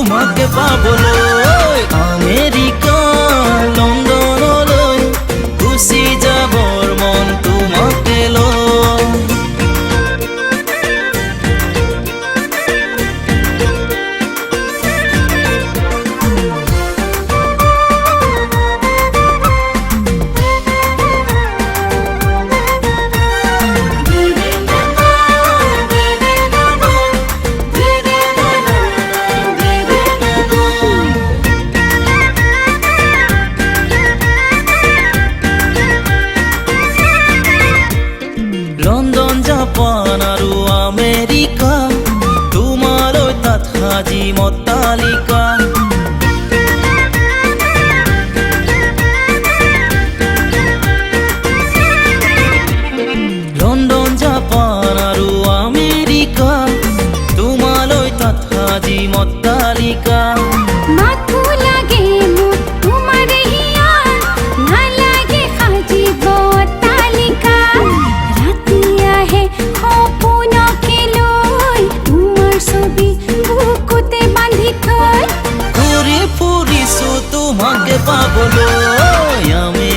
তোমাকে পাবলৈ আমেৰিকা লণ্ডনলৈ গুচি যাবৰ মন তোমাকে লৈ লণ্ডন জাপান আৰু আমেৰিকা তোমালৈ তাত সাজি মতালিকা লণ্ডন জাপান আৰু আমেৰিকা তোমালৈ তাত সাজি মতালিকা মাথো লাগে মোৰ তোমাৰ হিয়াৰ নালাগে সাজিব তালিকা ৰাতি আহে সপোনকে লৈ তোমাৰ ছবি বুকুতে বান্ধি থৈ ঘূৰি ফুৰিছো তোমাকে পাবলৈ আমি